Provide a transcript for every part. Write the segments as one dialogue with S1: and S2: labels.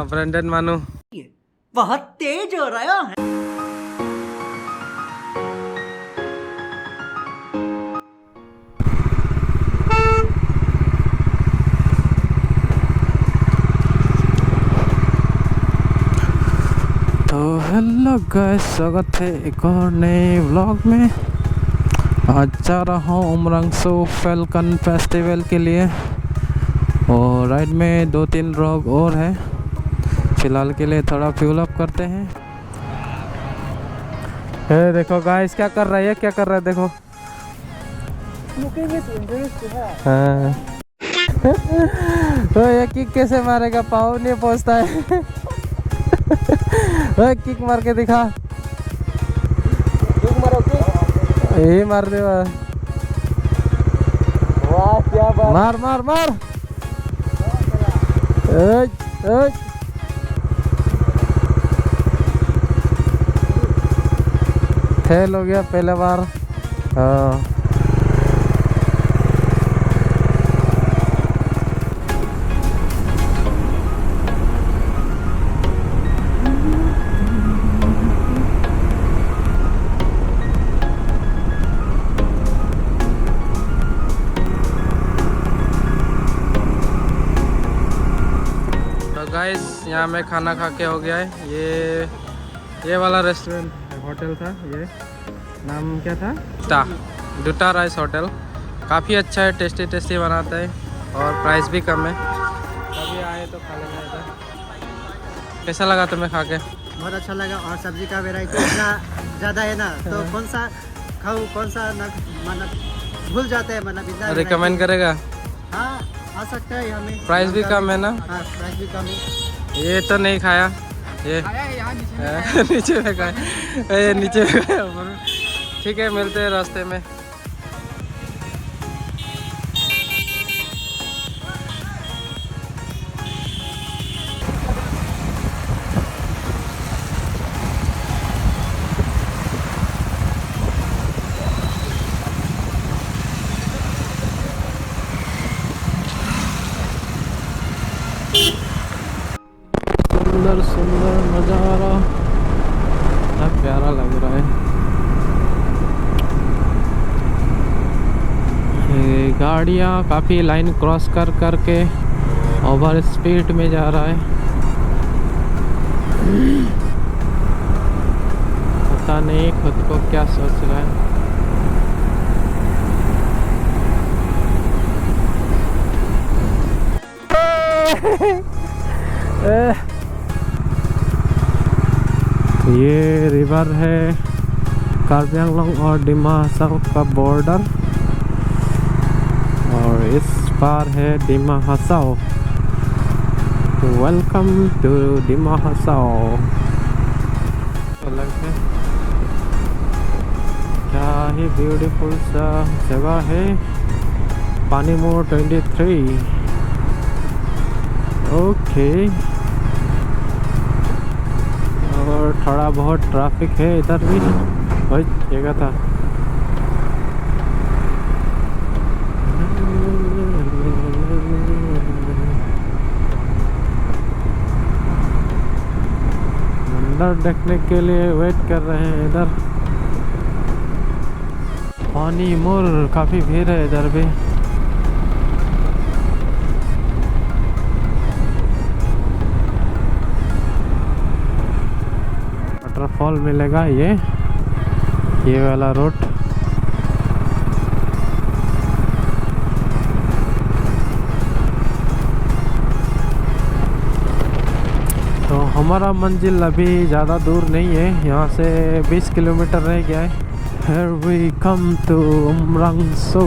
S1: Brendon मानू
S2: बहुत तेज हो रहा है।
S1: तो हेलो गाइस, स्वागत है एक और नए व्लॉग में। आज जा रहा हूँ उमरंगसो फैल्कन फेस्टिवल के लिए और राइड में 2-3 लोग और हैं। फिलहाल के लिए थोड़ा फ्यूल अप करते हैं। ये देखो गाइस, क्या कर रहा है, क्या कर रहा है, देखो। हाँ। तो ये किक कैसे मारेगा, पाँव नहीं पहुंचता है। वो किक मार के दिखा। यही मार दे। वाह क्या बात। मार मार मार। फेल हो गया पहले बार। हाँ गाइस, यहाँ में खाना खा के हो गया है। ये वाला रेस्टोरेंट होटल था, ये नाम क्या था, डूटा राइस होटल। काफ़ी अच्छा है, टेस्टी टेस्टी बनाता है और प्राइस भी कम है। कभी आए तो खा लेना इधर। कैसा लगा तुम्हें खा के?
S2: बहुत अच्छा लगा। और सब्जी का वैरायटी इतना ज़्यादा है ना, तो कौन सा खाऊं कौन सा न, मतलब भूल जाते हैं, मतलब इतना।
S1: रिकमेंड करेगा?
S2: हाँ, आ सकता है यहाँ में।
S1: प्राइस भी कम है ना?
S2: हाँ, प्राइस भी कम है।
S1: ये तो नहीं खाया, ये नीचे में खाया, ये नीचे में खाया। ठीक है, मिलते हैं रास्ते में। सुंदर सुंदर नज़ारा, कितना प्यारा लग रहा है। ये गाड़ियाँ काफ़ी लाइन क्रॉस कर करके ओवर स्पीड में जा रहा है। पता नहीं खुद को क्या सोच रहा है। ये रिवर है कार्बी आंगलोंग और डिमा हसाओ का बॉर्डर, और इस पार है डिमा हसाओ। Welcome to Dima Hasao. अलग है, क्या ही ब्यूटीफुल सा जगह है। पानी मोड़ 23। ओके, और थोड़ा बहुत ट्रैफिक है इधर भी। वही जगह था। मंदिर देखने के लिए वेट कर रहे हैं इधर। पानी मोर काफ़ी भीड़ है इधर भी। वाटरफॉल मिलेगा ये वाला रोड। तो हमारा मंजिल अभी ज़्यादा दूर नहीं है, यहाँ से 20 किलोमीटर रह गया है। Here we come to Umrangso.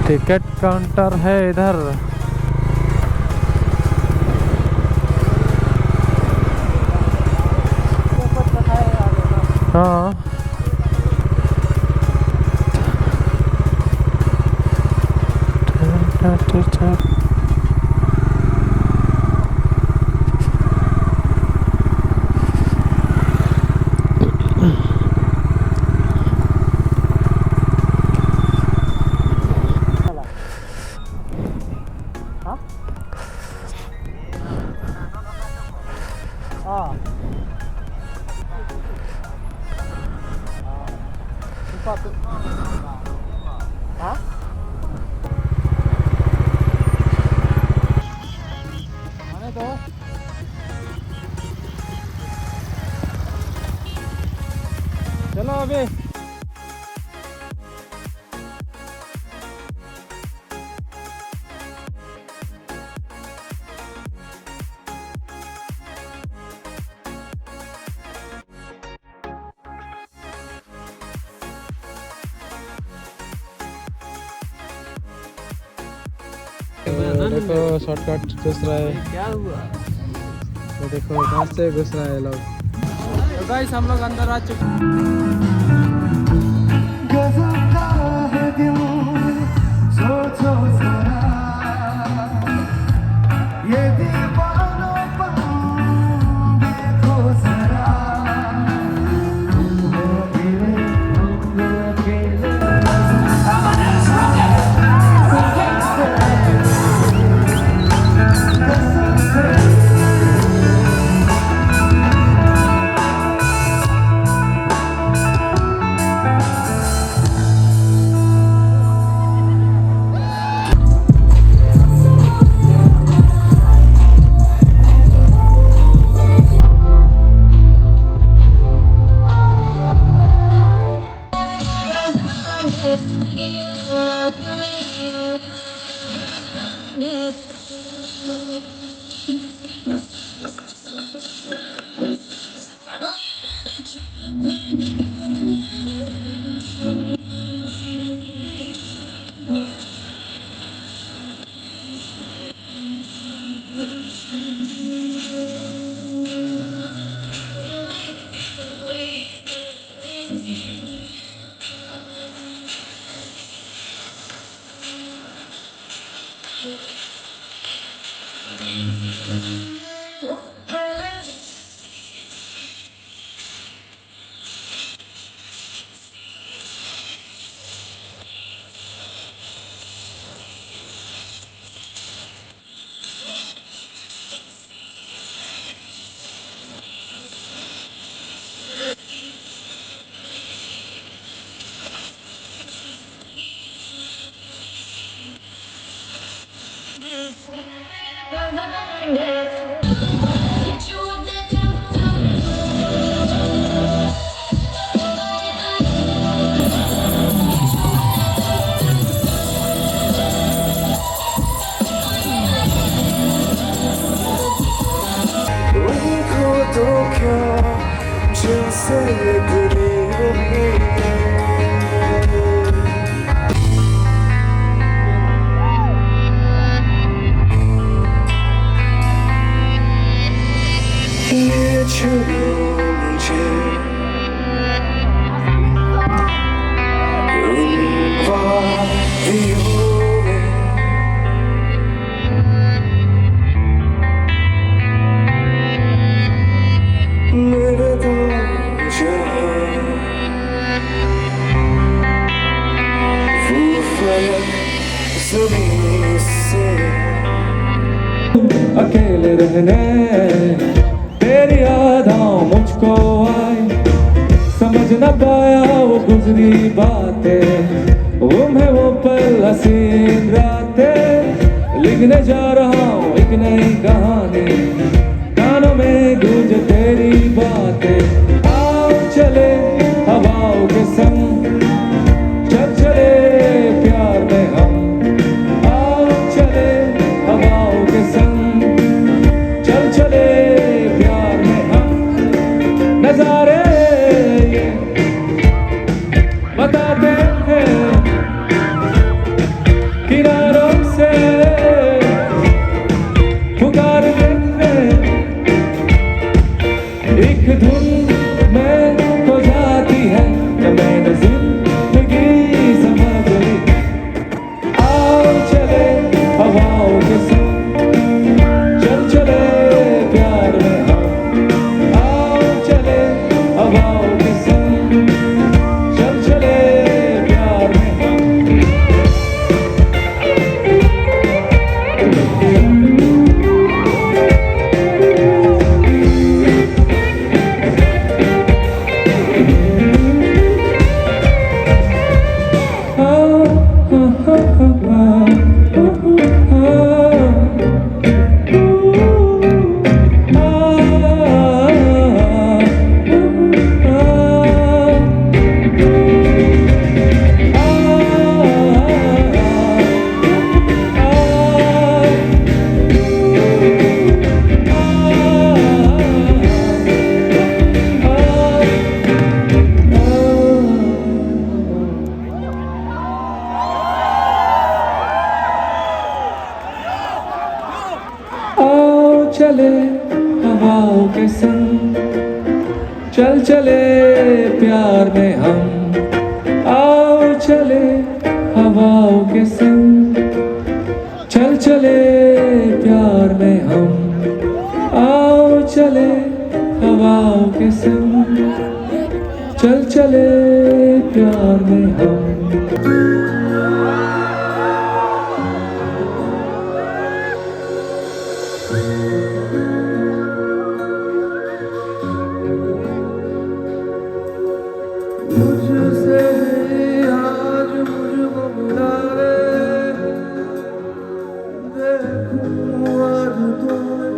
S1: Ticket counter है इधर। हाँ चलो अभी देखो शॉर्टकट घुस रहा है। क्या हुआ? तो देखो कहाँ से घुस रहा है लोग। तो गाइस हम लोग अंदर आ चुके अकेले रहने तेरी यादें मुझको आई, समझ न पाया वो गुजरी बातें, वो पल हसीन रातें, लिखने जा रहा हूँ एक नई कहानी, कानों में गूंज तेरी बातें। आओ चले हवाओं के संग, चल चले प्यार में हम, आओ चले हवाओं के संग, चल चले प्यार में हम, नजारे
S3: चले प्यार में हम, आओ चले हवाओं के संग, चल चले प्यार में हम, आओ चले हवाओं के संग, चल चले प्यार में हम। मुझसे आज मुझको मिला रे, देखूं आज तुम्हें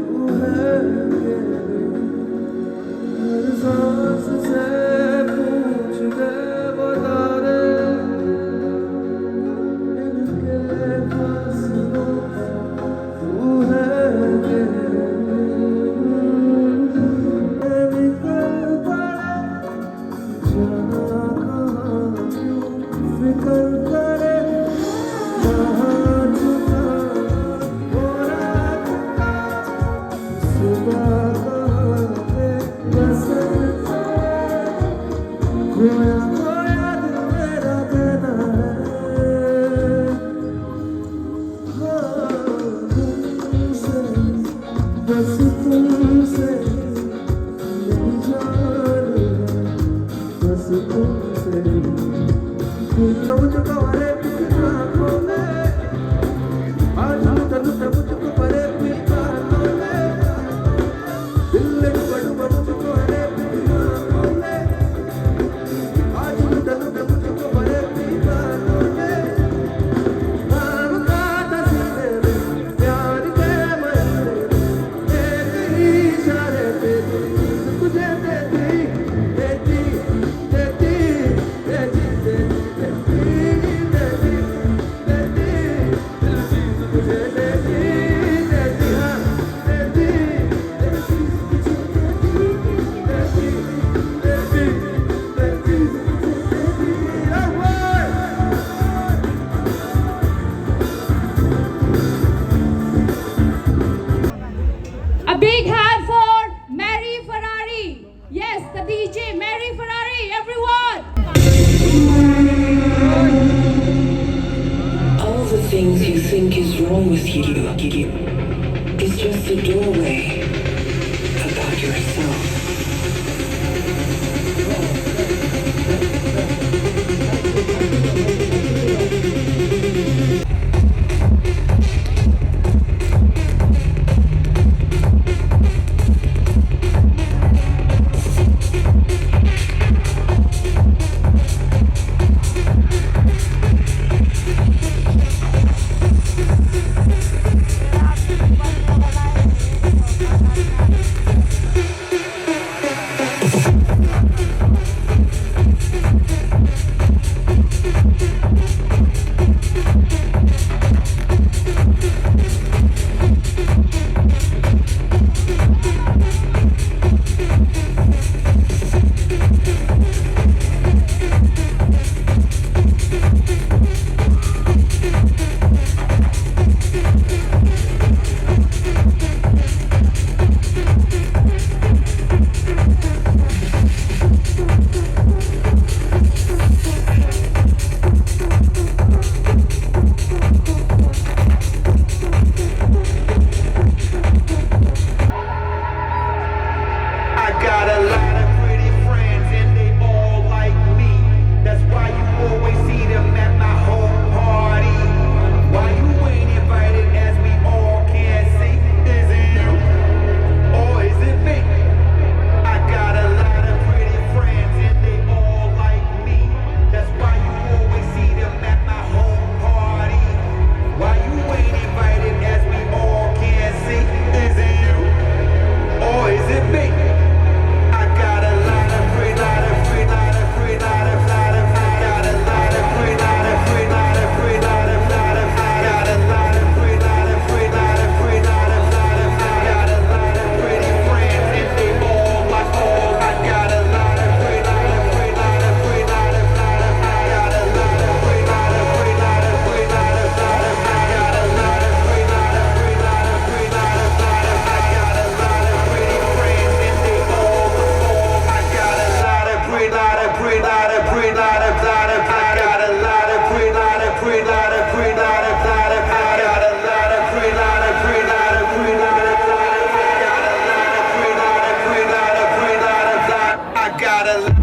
S3: तू है ये, हर सांस से पूछ के बता रे, इनके फासलों तू है ये, बस तुमसे मेरी जान, बस तुमसे मुझको हरे आँखों में, आज मुझको परे आँखों में, दिल पड़ूंगा मुझको हरे आँखों में, आज मुझको परे आँखों में, नाम का तस्वीर में प्यार के महीने, तेरे ही इशारे पे तुझे देती देती देती देती
S4: A big hand for Mary Ferrari. Yes, the DJ Mary Ferrari, everyone.
S5: All the things you think is wrong with you is just a doorway about yourself.
S6: gotta